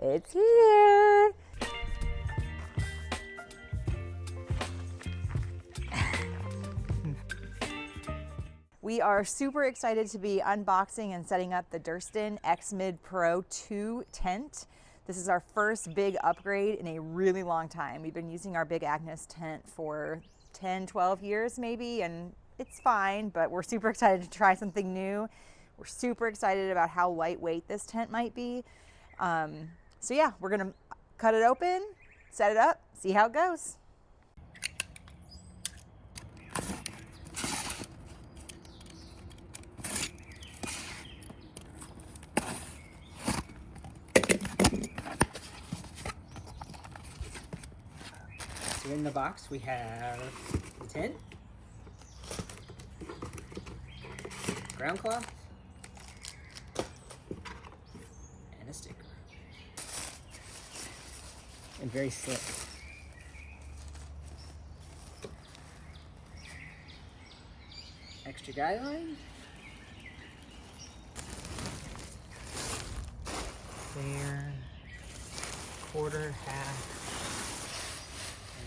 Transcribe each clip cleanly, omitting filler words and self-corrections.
It's here. We are super excited to be unboxing and setting up the Durston X-Mid Pro 2 tent. This is our first big upgrade in a really long time. We've been using our Big Agnes tent for 10, 12 years maybe, and it's fine, but we're super excited to try something new. We're super excited about how lightweight this tent might be. So yeah, we're gonna cut it open, set it up, see how it goes. So in the box we have the tent, ground cloth, and a sticker. And very slick. Extra guideline. There. Quarter, half.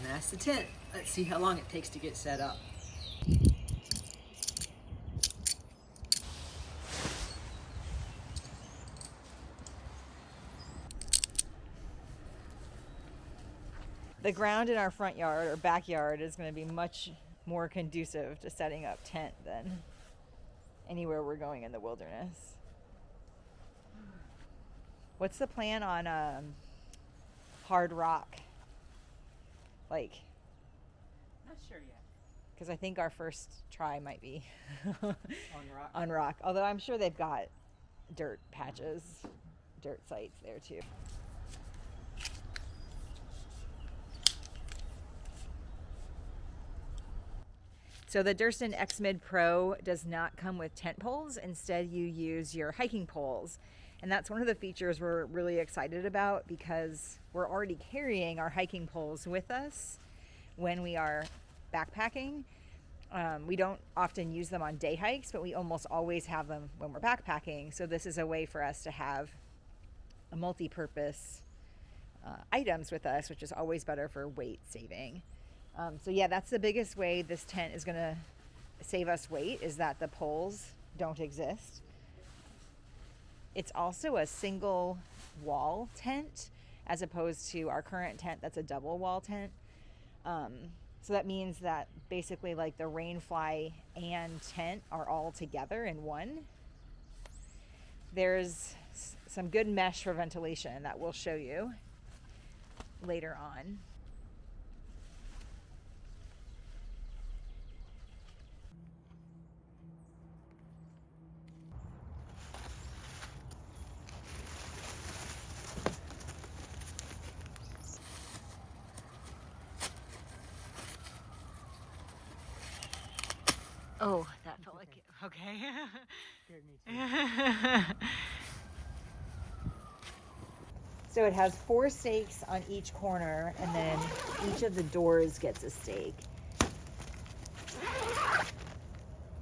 And that's the tent. Let's see how long it takes to get set up. The ground in our front yard or backyard is going to be much more conducive to setting up tent than anywhere we're going in the wilderness. What's the plan on hard rock? Like, Not sure yet. because I think our first try might be On rock. on rock. Although I'm sure they've got dirt patches, dirt sites there too. So the Durston X-Mid Pro does not come with tent poles. Instead, you use your hiking poles. And that's one of the features we're really excited about because we're already carrying our hiking poles with us when we are backpacking. We don't often use them on day hikes, but we almost always have them when we're backpacking. So this is a way for us to have a multi-purpose items with us, which is always better for weight saving. So yeah, that's the biggest way this tent is gonna save us weight, is that the poles don't exist. It's also a single wall tent as opposed to our current tent that's a double wall tent. So that means that basically like the rainfly and tent are all together in one. There's some good mesh for ventilation that we'll show you later on. Oh, that felt like it. Okay. Scared me too. So it has 4 stakes on each corner, and then each of the doors gets a stake.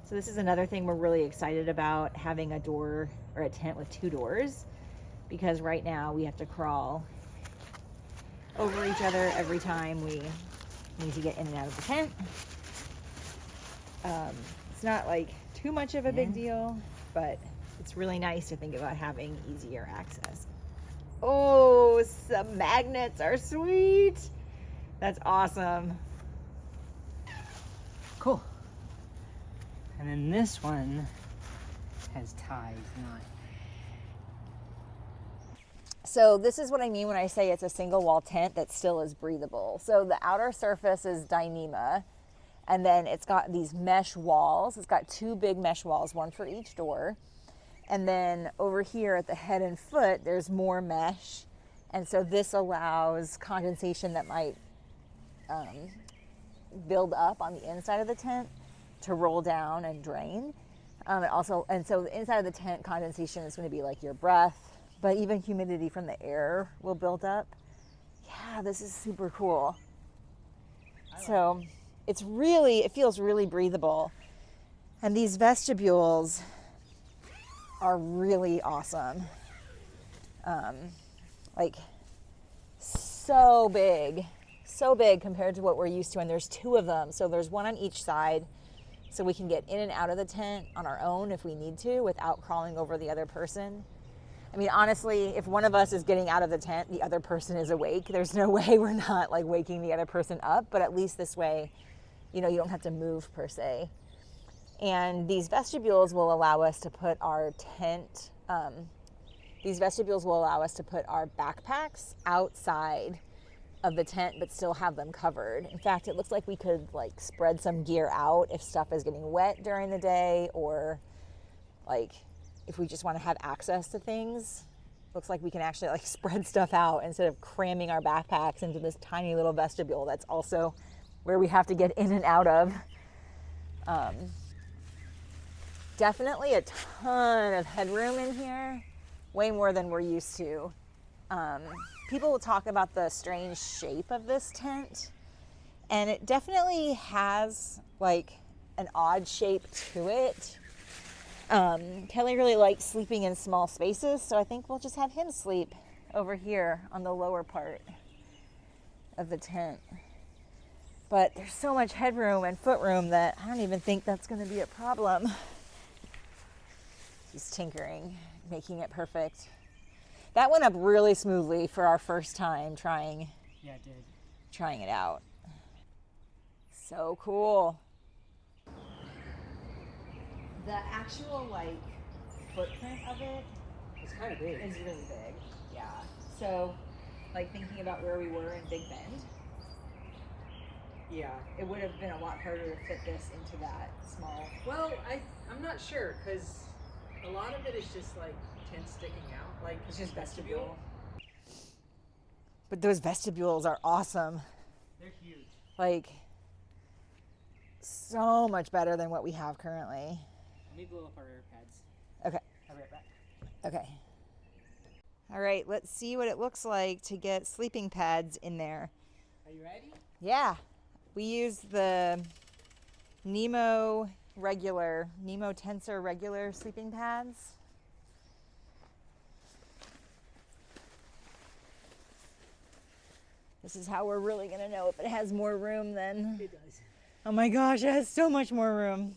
So this is another thing we're really excited about, having a door or a tent with 2 doors, because right now we have to crawl over each other every time we need to get in and out of the tent. It's not like too much of a big deal, but it's really nice to think about having easier access. Oh, some magnets are sweet. That's awesome. Cool. And then this one has ties, not. So this is what I mean when I say it's a single wall tent that still is breathable. So the outer surface is Dyneema, and then it's got these mesh walls. It's got 2 big mesh walls, one for each door. And then over here at the head and foot, there's more mesh. And so this allows condensation that might build up on the inside of the tent to roll down and drain. And so the inside of the tent, condensation is going to be like your breath, but even humidity from the air will build up. Yeah, this is super cool. So it feels really breathable. And these vestibules are really awesome. Like so big compared to what we're used to. And there's 2 of them. So there's one on each side. So we can get in and out of the tent on our own if we need to without crawling over the other person. I mean, honestly, if one of us is getting out of the tent, the other person is awake. There's no way we're not like waking the other person up, but at least this way, you know, you don't have to move per se. And these vestibules will allow us to put our tent, these vestibules will allow us to put our backpacks outside of the tent, but still have them covered. In fact, it looks like we could like spread some gear out if stuff is getting wet during the day, or like if we just want to have access to things. Looks like we can actually like spread stuff out instead of cramming our backpacks into this tiny little vestibule that's also where we have to get in and out of. Definitely a ton of headroom in here, way more than we're used to. People will talk about the strange shape of this tent, and it definitely has like an odd shape to it. Kelly really likes sleeping in small spaces, so I think we'll just have him sleep over here on the lower part of the tent. But there's so much headroom and footroom that I don't even think that's going to be a problem. He's tinkering, making it perfect. That went up really smoothly for our first time trying it out. So cool. The actual like footprint of it It's kind of big. is really big. Yeah. So like thinking about where we were in Big Bend, Yeah. it would have been a lot harder to fit this into that small. Well, I'm not sure, because a lot of it is just like tent sticking out. Like It's just vestibule. But those vestibules are awesome. They're huge. Like so much better than what we have currently. Let me blow up our air pads. Okay. I'll be right back. Okay. All right, let's see what it looks like to get sleeping pads in there. Are you ready? Yeah. We use the Nemo Tensor regular sleeping pads. This is how we're really going to know if it has more room than... It does. Oh my gosh, it has so much more room.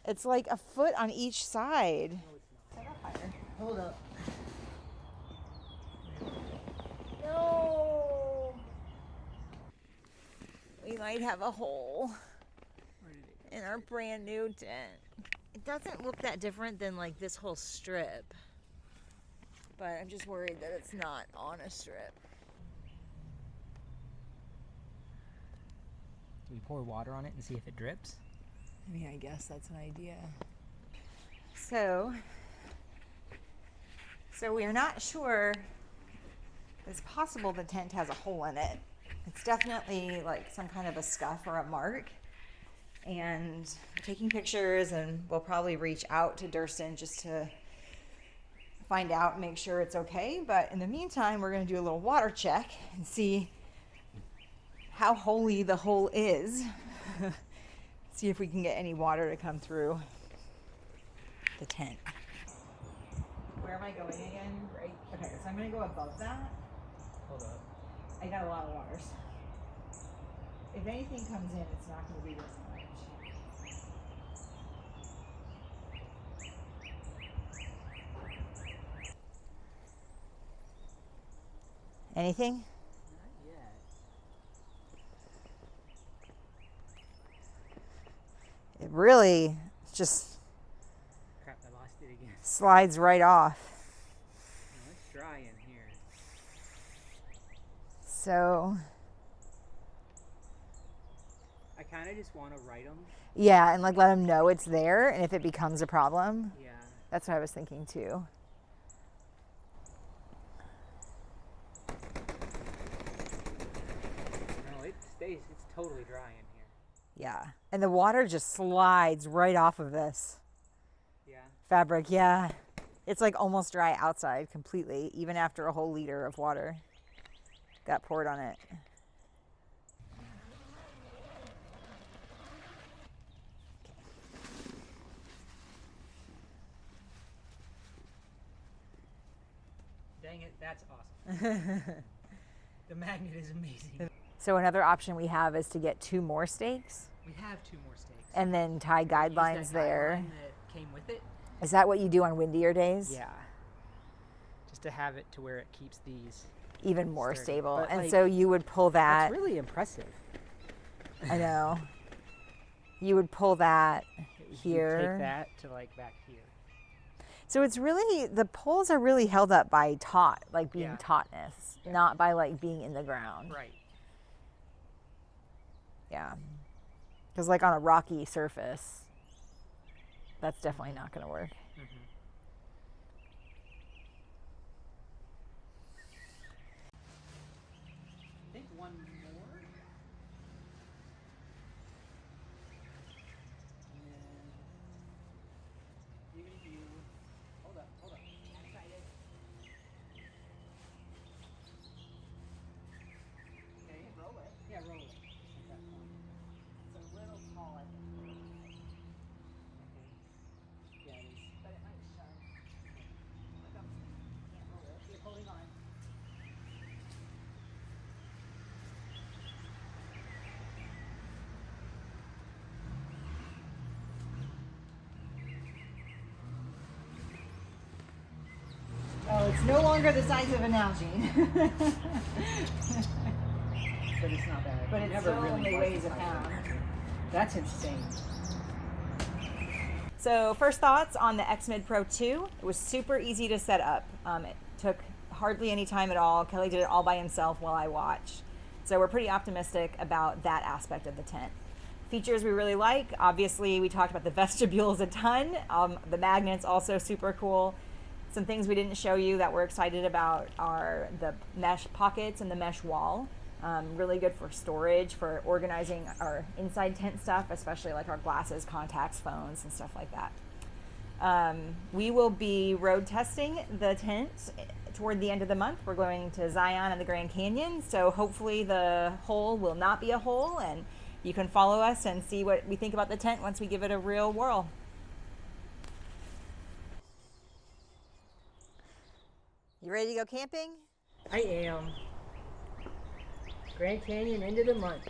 It's like a foot on each side. No, it's not. Set up higher. Hold up. No. We might have a hole Where did it go? in our brand new tent. It doesn't look that different than like this whole strip, but I'm just worried that it's not on a strip. Do we pour water on it and see if it drips? I mean, I guess that's an idea. So we are not sure. It's possible the tent has a hole in it. It's definitely like some kind of a scuff or a mark. And we're taking pictures, and we'll probably reach out to Durston just to find out and make sure it's okay. But in the meantime, we're going to do a little water check and see how holy the hole is. See if we can get any water to come through the tent. Where am I going again? Right. Okay, so I'm going to go above that. Hold up. I got a lot of waters. If anything comes in, it's not going to be this much. Anything? Not yet. It really just Crap, I lost it again. slides right off. No, it's dry in here. So, I kind of just want to write them. yeah, and like let them know it's there, and if it becomes a problem, Yeah. that's what I was thinking too. No, it stays. It's totally dry in here. Yeah, and the water just slides right off of this Yeah. fabric. Yeah, it's like almost dry outside completely, even after a whole liter of water got poured on it. Dang playing it, that's awesome. The magnet is amazing. So another option we have is to get 2 more stakes We have 2 more stakes. and then tie Use guidelines that there. guideline that came with it. Is that what you do on windier days? Yeah. Just to have it to where it keeps these. Even more Sturdy. stable. But, And like, so you would pull that. That's really impressive. I know. You would pull that You here. take that to like back here. So it's really, the poles are really held up by taut, like being Yeah. tautness, not by like being in the ground. Right. Yeah. Because like on a rocky surface, that's definitely not going to work. Mm-hmm. I think one more. And then even if you hold up. Okay, roll it. Yeah, roll it. At that point. It's a little tall, I think. Okay. Yeah, it is. But it might shove. Look up. Can't roll it. Keep holding on. Oh, it's no longer the size of an Nalgene. But it's not bad. But it never still really only was weighs the a size of pound. it. That's insane. So first thoughts on the X-Mid Pro 2. It was super easy to set up. It took hardly any time at all. Kelly did it all by himself while I watched. So we're pretty optimistic about that aspect of the tent. Features we really like, obviously we talked about the vestibules a ton. The magnets also super cool. Some things we didn't show you that we're excited about are the mesh pockets and the mesh wall. Really good for storage, for organizing our inside tent stuff, especially like our glasses, contacts, phones, and stuff like that. We will be road testing the tent toward the end of the month. We're going to Zion and the Grand Canyon, so hopefully the hole will not be a hole, and you can follow us and see what we think about the tent once we give it a real whirl. You ready to go camping? I am. Grand Canyon, end of the month.